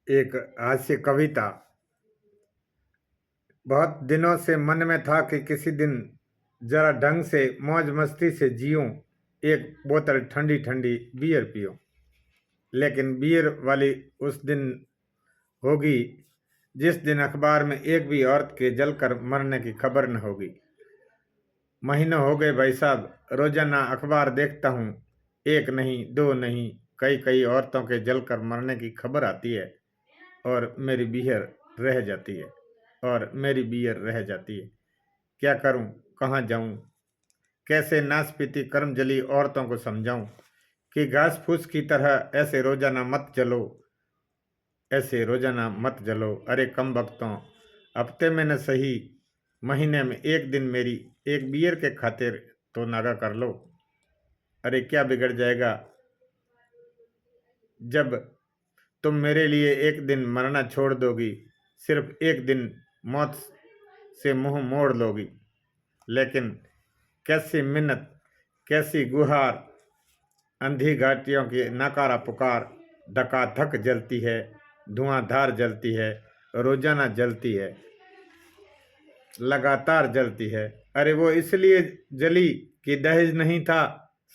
एक हास्य कविता। बहुत दिनों से मन में था कि किसी दिन जरा ढंग से मौज मस्ती से जियूं, एक बोतल ठंडी ठंडी बियर पीऊं। लेकिन बियर वाली उस दिन होगी जिस दिन अखबार में एक भी औरत के जलकर मरने की खबर न होगी। महीनों हो गए भाई साहब, रोजाना अखबार देखता हूँ, एक नहीं दो नहीं कई कई औरतों के जलकर मरने की खबर आती है और मेरी बियर रह जाती है क्या करूं, कहाँ जाऊं, कैसे नासपीती कर्मजली औरतों को समझाऊं कि घास फूस की तरह ऐसे रोजाना मत जलो। अरे कम वक्तों, हफ्ते में न सही, महीने में एक दिन मेरी एक बियर के खातिर तो नागा कर लो। अरे क्या बिगड़ जाएगा जब तुम मेरे लिए एक दिन मरना छोड़ दोगी, सिर्फ एक दिन मौत से मुंह मोड़ लोगी। लेकिन कैसी मिन्नत, कैसी गुहार, अंधी घाटियों की नकारा पुकार, धकाधक जलती है, धुआंधार जलती है, रोजाना जलती है, लगातार जलती है। अरे वो इसलिए जली कि दहेज नहीं था,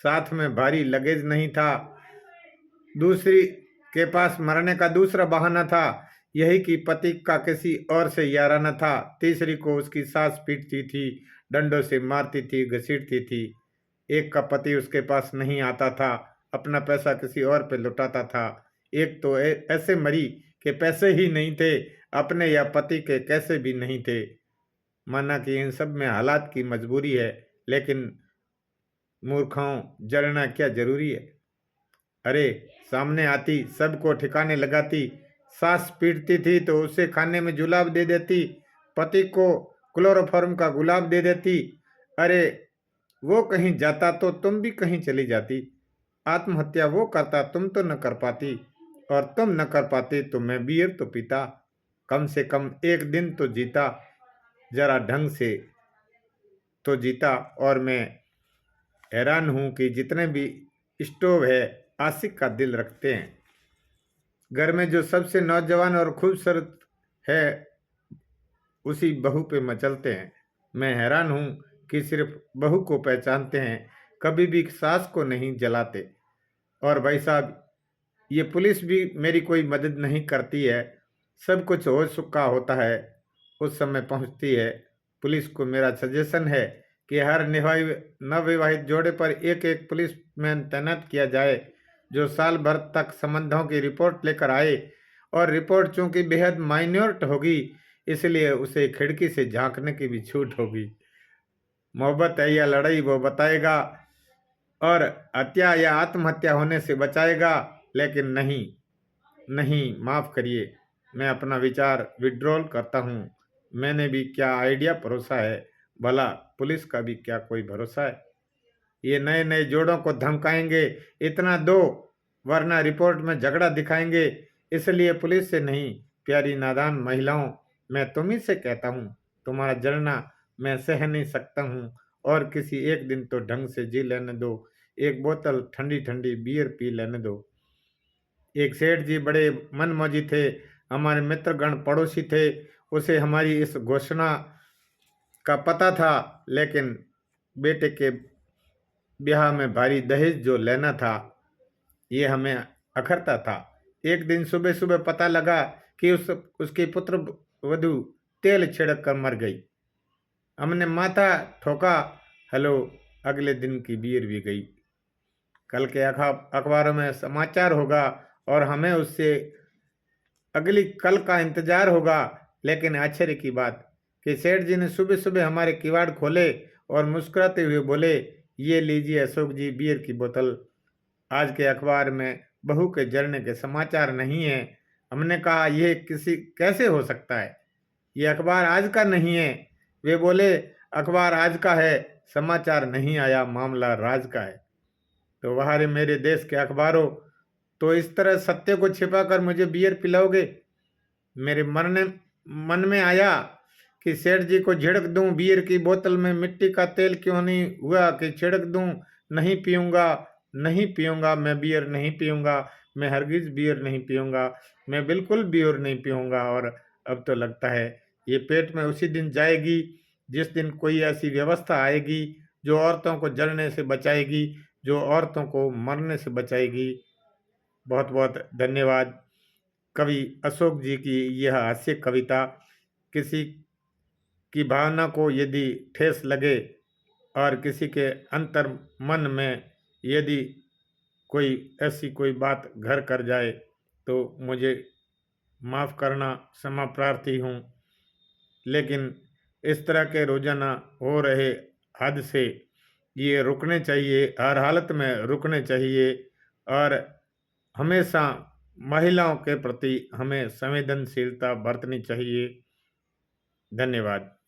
साथ में भारी लगेज नहीं था, दूसरी के पास मरने का दूसरा बहाना था, यही कि पति का किसी और से याराना था, तीसरी को उसकी सास पीटती थी, डंडों से मारती थी, घसीटती थी, एक का पति उसके पास नहीं आता था, अपना पैसा किसी और पे लुटाता था, एक तो ऐसे मरी कि पैसे ही नहीं थे, अपने या पति के कैसे भी नहीं थे। माना कि इन सब में हालात की मजबूरी है, लेकिन मूर्खाओं जलना क्या जरूरी है। अरे सामने आती, सबको ठिकाने लगाती, सास पीटती थी तो उसे खाने में जुलाब दे देती, पति को क्लोरोफॉर्म का गुलाब दे देती। अरे वो कहीं जाता तो तुम भी कहीं चली जाती, आत्महत्या वो करता तुम तो न कर पाती, और तुम न कर पाती तो मैं बियर तो पीता, कम से कम एक दिन तो जीता, जरा ढंग से तो जीता। और मैं हैरान हूं कि जितने भी स्टोव है आशिक का दिल रखते हैं, घर में जो सबसे नौजवान और खूबसूरत है उसी बहू पे मचलते हैं। मैं हैरान हूं कि सिर्फ बहू को पहचानते हैं, कभी भी सास को नहीं जलाते। और भाई साहब, ये पुलिस भी मेरी कोई मदद नहीं करती है, सब कुछ हो चुका होता है उस समय पहुंचती है। पुलिस को मेरा सजेशन है कि हर नवविवाहित जोड़े पर एक एक पुलिसमैन तैनात किया जाए, जो साल भर तक संबंधों की रिपोर्ट लेकर आए, और रिपोर्ट चूंकि बेहद माइन्योर होगी इसलिए उसे खिड़की से झांकने की भी छूट होगी। मोहब्बत है या लड़ाई वो बताएगा, और हत्या या आत्महत्या होने से बचाएगा। लेकिन नहीं, नहीं, माफ करिए, मैं अपना विचार विड्रॉल करता हूँ। मैंने भी क्या आइडिया परोसा है, भला पुलिस का भी क्या कोई भरोसा है। ये नए नए जोड़ों को धमकाएंगे, इतना दो वरना रिपोर्ट में झगड़ा दिखाएंगे। इसलिए पुलिस से नहीं, प्यारी नादान महिलाओं, मैं तुम्ही से कहता हूँ, तुम्हारा जलना मैं सह नहीं सकता हूँ, और किसी एक दिन तो ढंग से जी लेने दो, एक बोतल ठंडी ठंडी बियर पी लेने दो। एक सेठ जी बड़े मनमौजी थे, हमारे मित्रगण पड़ोसी थे, उसे हमारी इस घोषणा का पता था, लेकिन बेटे के ब्याह में भारी दहेज जो लेना था ये हमें अखरता था। एक दिन सुबह सुबह पता लगा कि उसकी पुत्र वधू तेल छिड़क कर मर गई। हमने माथा ठोका, हेलो, अगले दिन की बियर भी गई। कल के अखबारों में समाचार होगा और हमें उससे अगली कल का इंतजार होगा। लेकिन आश्चर्य की बात कि सेठ जी ने सुबह सुबह हमारे किवाड़ खोले और मुस्कुराते हुए बोले, ये लीजिए अशोक जी बियर की बोतल, आज के अखबार में बहू के जलने के समाचार नहीं है। हमने कहा, यह कैसे हो सकता है, ये अखबार आज का नहीं है। वे बोले, अखबार आज का है, समाचार नहीं आया, मामला राज का है। तो वह रे मेरे देश के अखबारों, तो इस तरह सत्य को छिपाकर मुझे बियर पिलाओगे। मेरे मन में आया कि सेठ जी को झिड़क दूं बियर की बोतल में मिट्टी का तेल क्यों नहीं हुआ कि छिड़क दूं। नहीं पीऊंगा, नहीं पीऊंगा, मैं बियर नहीं पीऊंगा, मैं हरगिज़ बियर नहीं पीऊँगा, मैं बिल्कुल बियर नहीं पीऊँगा। और अब तो लगता है ये पेट में उसी दिन जाएगी जिस दिन कोई ऐसी व्यवस्था आएगी जो औरतों को जलने से बचाएगी, जो औरतों को मरने से बचाएगी। बहुत-बहुत धन्यवाद। कवि अशोक जी की यह हास्य कविता किसी की भावना को यदि ठेस लगे और किसी के अंतर मन में यदि कोई ऐसी कोई बात घर कर जाए तो मुझे माफ़ करना, क्षमा प्रार्थी हूँ। लेकिन इस तरह के रोज़ाना हो रहे हादसे ये रुकने चाहिए, हर हालत में रुकने चाहिए। और हमेशा महिलाओं के प्रति हमें संवेदनशीलता बरतनी चाहिए। धन्यवाद।